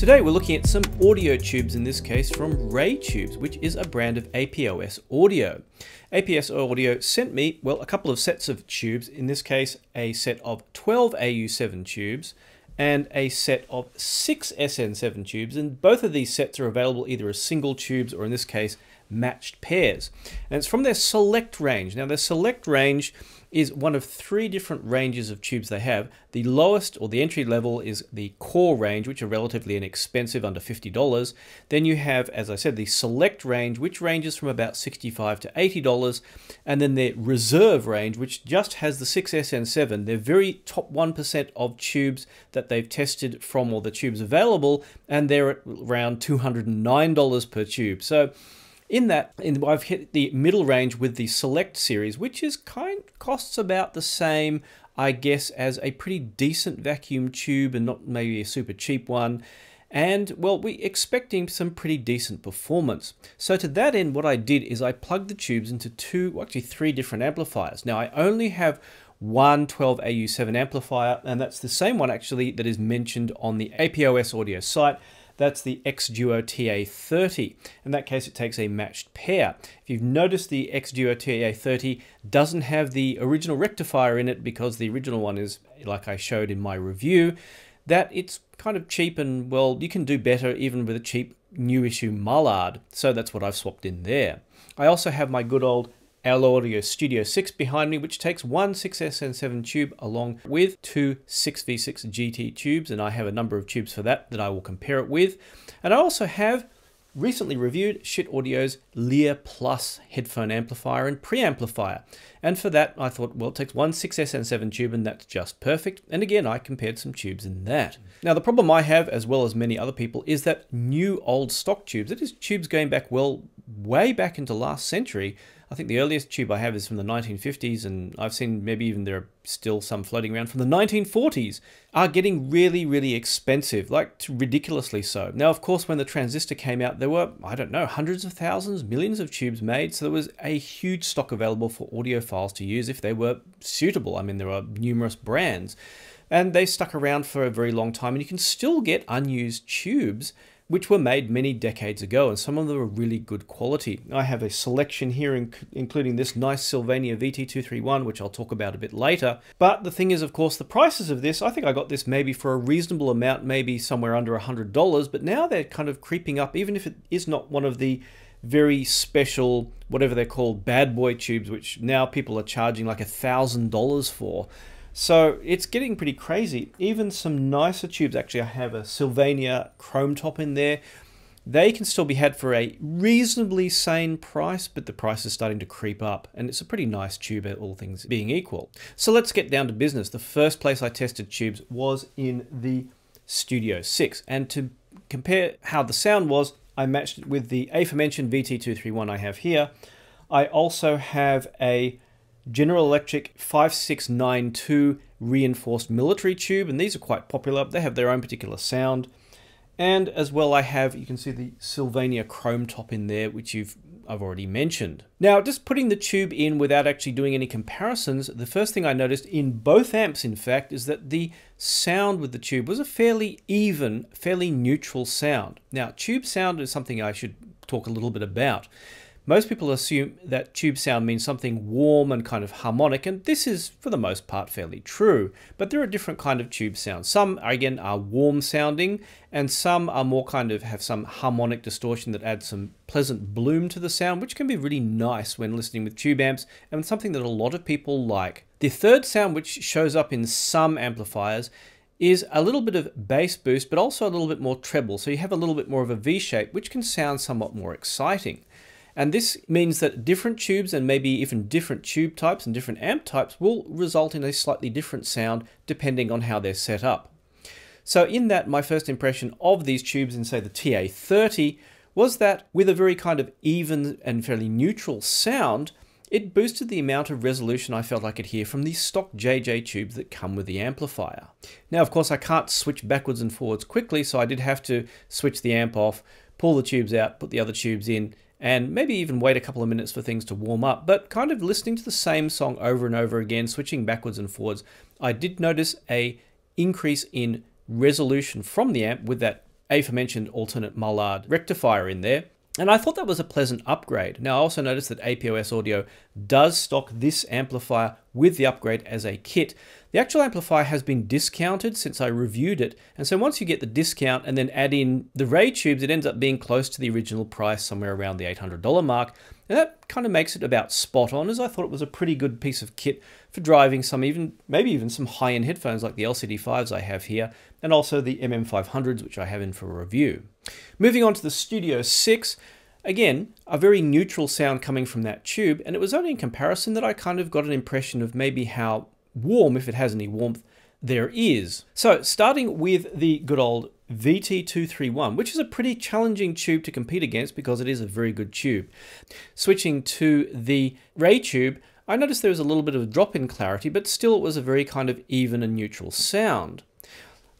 Today we're looking at some audio tubes, in this case from Ray Tubes, which is a brand of APOS audio. APOS audio sent me, well, a couple of sets of tubes, in this case a set of 12 AU7 tubes and a set of 6 SN7 tubes, and both of these sets are available either as single tubes or in this case matched pairs. And it's from their select range. Now their select range is one of 3 different ranges of tubes they have. The lowest, or the entry level, is the core range, which are relatively inexpensive, under $50. Then you have, as I said, the select range, which ranges from about $65 to $80. And then the reserve range, which just has the 6SN7. They're very top 1% of tubes that they've tested from, or the tubes available, and they're at around $209 per tube. So I've hit the middle range with the Select series, which is costs about the same, I guess, as a pretty decent vacuum tube and not maybe a super cheap one. And well, we're expecting some pretty decent performance. So to that end, what I did is I plugged the tubes into 3 different amplifiers. Now I only have one 12 AU7 amplifier, and that's the same one actually that is mentioned on the APOS audio site. That's the X-Duo TA30. In that case, it takes a matched pair. If you've noticed, the X-Duo TA30 doesn't have the original rectifier in it because the original one is, like I showed in my review, that it's kind of cheap and, well, you can do better even with a cheap new issue Mullard. So that's what I've swapped in there. I also have my good old ALO Audio Studio Six behind me, which takes one 6SN7 tube along with 2 6V6 GT tubes, and I have a number of tubes for that I will compare it with. And I also have recently reviewed Shit Audio's Lyr APOS headphone amplifier and preamplifier. And for that, I thought, well, it takes one 6SN7 tube and that's just perfect. And again, I compared some tubes in that. Now, the problem I have, as well as many other people, is that new old stock tubes, that is tubes going back, well, way back into last century. I think the earliest tube I have is from the 1950s, and I've seen maybe even there are still some floating around from the 1940s, are getting really, really expensive, like ridiculously so. Now, of course, when the transistor came out, there were, I don't know, hundreds of thousands, millions of tubes made, so there was a huge stock available for audiophiles to use if they were suitable. I mean, there are numerous brands, and they stuck around for a very long time, and you can still get unused tubes which were made many decades ago, and some of them are really good quality. I have a selection here, including this nice Sylvania VT231, which I'll talk about a bit later. But the thing is, of course, the prices of this, I think I got this maybe for a reasonable amount, maybe somewhere under $100, but now they're kind of creeping up, even if it is not one of the very special, whatever they're called, bad boy tubes, which now people are charging like $1,000 for. So it's getting pretty crazy. Even some nicer tubes, actually I have a Sylvania chrome top in there. They can still be had for a reasonably sane price, but the price is starting to creep up, and it's a pretty nice tube, all things being equal. So let's get down to business. The first place I tested tubes was in the Studio Six, and to compare how the sound was, I matched it with the aforementioned VT231 I have here. I also have a General Electric 5692 reinforced military tube, and these are quite popular. They have their own particular sound. And as well, I have, you can see the Sylvania chrome top in there, which I've already mentioned. Now, just putting the tube in without actually doing any comparisons, the first thing I noticed in both amps, in fact, is that the sound with the tube was a fairly even, fairly neutral sound. Now, tube sound is something I should talk a little bit about. Most people assume that tube sound means something warm and kind of harmonic, and this is, for the most part, fairly true. But there are different kind of tube sounds. Some, again, are warm sounding, and some are more kind of have some harmonic distortion that adds some pleasant bloom to the sound, which can be really nice when listening with tube amps, and something that a lot of people like. The third sound, which shows up in some amplifiers, is a little bit of bass boost, but also a little bit more treble. So you have a little bit more of a V shape, which can sound somewhat more exciting. And this means that different tubes and maybe even different tube types and different amp types will result in a slightly different sound depending on how they're set up. So in that, my first impression of these tubes in, say, the TA30 was that with a very kind of even and fairly neutral sound, it boosted the amount of resolution I felt I could hear from the stock JJ tubes that come with the amplifier. Now, of course, I can't switch backwards and forwards quickly, so I did have to switch the amp off, pull the tubes out, put the other tubes in, and maybe even wait a couple of minutes for things to warm up. But kind of listening to the same song over and over again, switching backwards and forwards, I did notice an increase in resolution from the amp with that aforementioned alternate Mullard rectifier in there. And I thought that was a pleasant upgrade. Now I also noticed that APOS Audio does stock this amplifier with the upgrade as a kit. The actual amplifier has been discounted since I reviewed it, and so once you get the discount and then add in the Ray tubes, it ends up being close to the original price, somewhere around the $800 mark. And that kind of makes it about spot on, as I thought it was a pretty good piece of kit for driving some maybe even some high-end headphones like the LCD5s I have here, and also the MM500s, which I have in for review. Moving on to the Studio Six, again, a very neutral sound coming from that tube, and it was only in comparison that I kind of got an impression of maybe how warm, if it has any warmth, there is. So starting with the good old VT231, which is a pretty challenging tube to compete against because it is a very good tube. Switching to the Ray tube, I noticed there was a little bit of a drop in clarity, but still it was a very kind of even and neutral sound.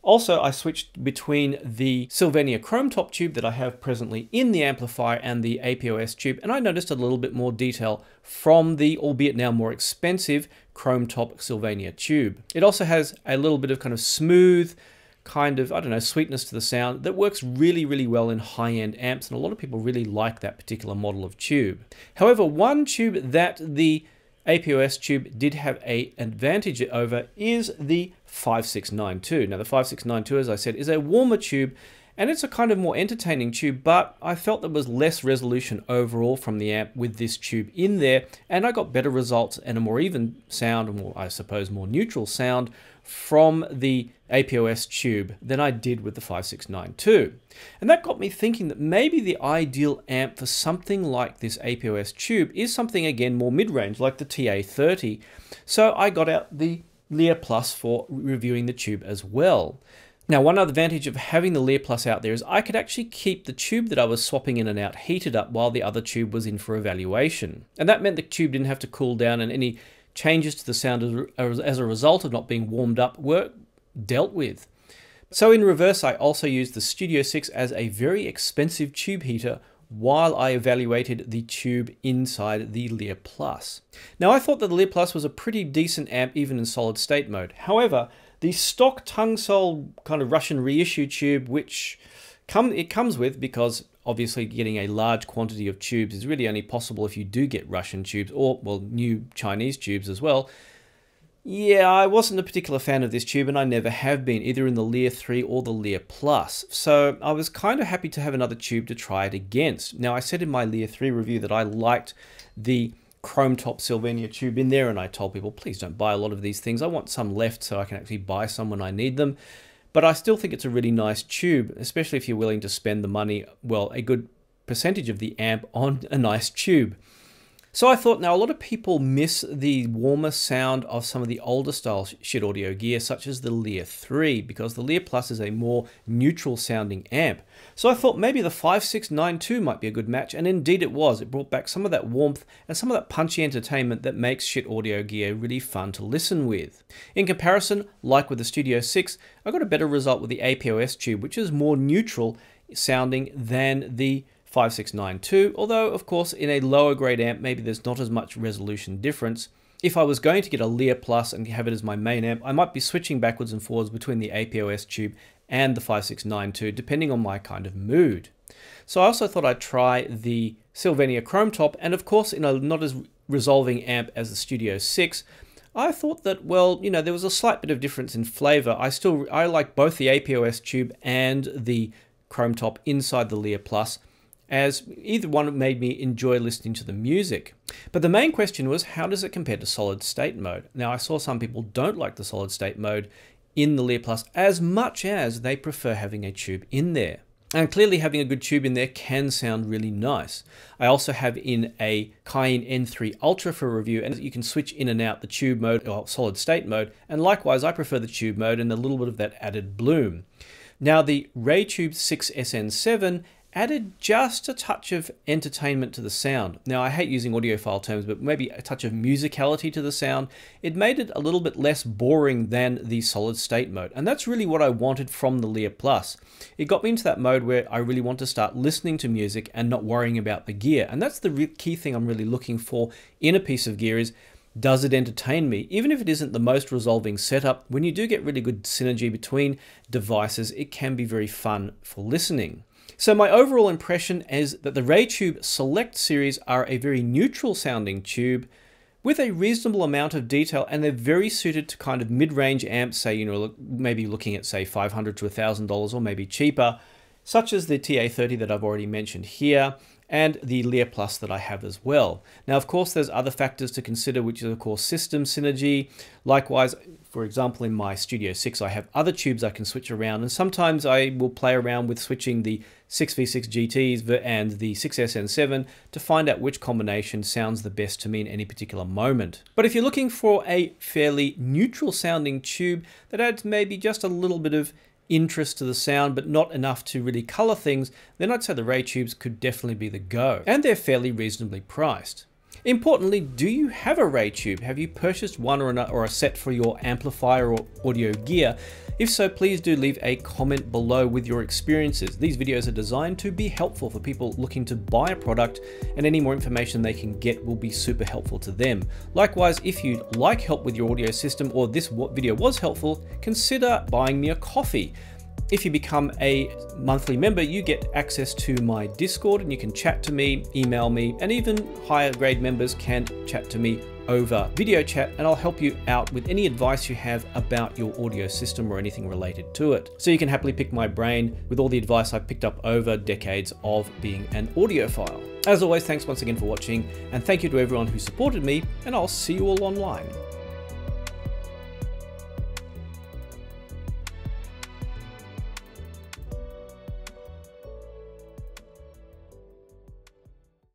Also, I switched between the Sylvania Chrome Top tube that I have presently in the amplifier and the APOS tube, and I noticed a little bit more detail from the, albeit now more expensive, Chrome Top Sylvania tube. It also has a little bit of kind of smooth, kind of, I don't know, sweetness to the sound that works really, really well in high-end amps, and a lot of people really like that particular model of tube. However, one tube that the APOS tube did have an advantage over is the 5692. Now the 5692, as I said, is a warmer tube, and it's a kind of more entertaining tube, but I felt there was less resolution overall from the amp with this tube in there, and I got better results and a more even sound, or more, I suppose, more neutral sound from the APOS tube than I did with the 5692. And that got me thinking that maybe the ideal amp for something like this APOS tube is something, again, more mid-range, like the TA30. So I got out the Lyr Plus for reviewing the tube as well. Now, one other advantage of having the Lyr Plus out there is I could actually keep the tube that I was swapping in and out heated up while the other tube was in for evaluation. And that meant the tube didn't have to cool down, and any changes to the sound as a result of not being warmed up were dealt with. So in reverse, I also used the Studio Six as a very expensive tube heater while I evaluated the tube inside the Lyr Plus. Now, I thought that the Lyr Plus was a pretty decent amp even in solid state mode. However, the stock tung-sole kind of Russian reissue tube, which it comes with, because obviously getting a large quantity of tubes is really only possible if you do get Russian tubes, or, well, new Chinese tubes as well. Yeah, I wasn't a particular fan of this tube, and I never have been, either in the Lyr 3 or the Lyr Plus. So I was kind of happy to have another tube to try it against. Now, I said in my Lyr 3 review that I liked the Chrome Top Sylvania tube in there, and I told people, please don't buy a lot of these things. I want some left so I can actually buy some when I need them. But I still think it's a really nice tube, especially if you're willing to spend the money, well, a good percentage of the amp on a nice tube. So I thought, now a lot of people miss the warmer sound of some of the older style Schiit audio gear, such as the Lyr 3, because the Lyr Plus is a more neutral sounding amp. So I thought maybe the 5692 might be a good match, and indeed it was. It brought back some of that warmth and some of that punchy entertainment that makes Schiit audio gear really fun to listen with. In comparison, like with the Studio Six, I got a better result with the APOS tube, which is more neutral sounding than the 5692, although of course in a lower grade amp maybe there's not as much resolution difference. If I was going to get a Lyr Plus and have it as my main amp, I might be switching backwards and forwards between the APOS tube and the 5692 depending on my kind of mood. So I also thought I'd try the Sylvania Chrome Top, and of course in a not as resolving amp as the Studio Six, I thought that, well, you know, there was a slight bit of difference in flavor. I like both the APOS tube and the Chrome Top inside the Lyr Plus, as either one made me enjoy listening to the music. But the main question was, how does it compare to solid state mode? Now, I saw some people don't like the solid state mode in the Lyr Plus as much as they prefer having a tube in there. And clearly having a good tube in there can sound really nice. I also have in a Cayenne N3 Ultra for review, and you can switch in and out the tube mode or solid state mode. And likewise, I prefer the tube mode and a little bit of that added bloom. Now, the Ray Tube 6 SN7 added just a touch of entertainment to the sound. Now, I hate using audiophile terms, but maybe a touch of musicality to the sound. It made it a little bit less boring than the solid state mode. And that's really what I wanted from the Lyr Plus. It got me into that mode where I really want to start listening to music and not worrying about the gear. And that's the key thing I'm really looking for in a piece of gear is, Does it entertain me? Even if it isn't the most resolving setup, when you do get really good synergy between devices, it can be very fun for listening. So my overall impression is that the Ray Tube Select series are a very neutral sounding tube with a reasonable amount of detail, and they're very suited to kind of mid-range amps, say, you know, maybe looking at say $500 to $1,000 or maybe cheaper, such as the TA30 that I've already mentioned here, and the Lyr Plus that I have as well. Now, of course, there's other factors to consider, which is, of course, system synergy. Likewise, for example, in my Studio 6, I have other tubes I can switch around, and sometimes I will play around with switching the 6V6 GTs and the 6SN7 to find out which combination sounds the best to me in any particular moment. But if you're looking for a fairly neutral sounding tube that adds maybe just a little bit of interest to the sound, but not enough to really color things, then I'd say the Ray tubes could definitely be the go. And they're fairly reasonably priced. Importantly, do you have a Ray tube? Have you purchased one or a set for your amplifier or audio gear? If so, please do leave a comment below with your experiences. These videos are designed to be helpful for people looking to buy a product, and any more information they can get will be super helpful to them. Likewise, if you'd like help with your audio system or this video was helpful, consider buying me a coffee. If you become a monthly member, you get access to my Discord and you can chat to me, email me, and even higher grade members can chat to me over video chat, and I'll help you out with any advice you have about your audio system or anything related to it. So you can happily pick my brain with all the advice I've picked up over decades of being an audiophile. As always, thanks once again for watching, and thank you to everyone who supported me, and I'll see you all online.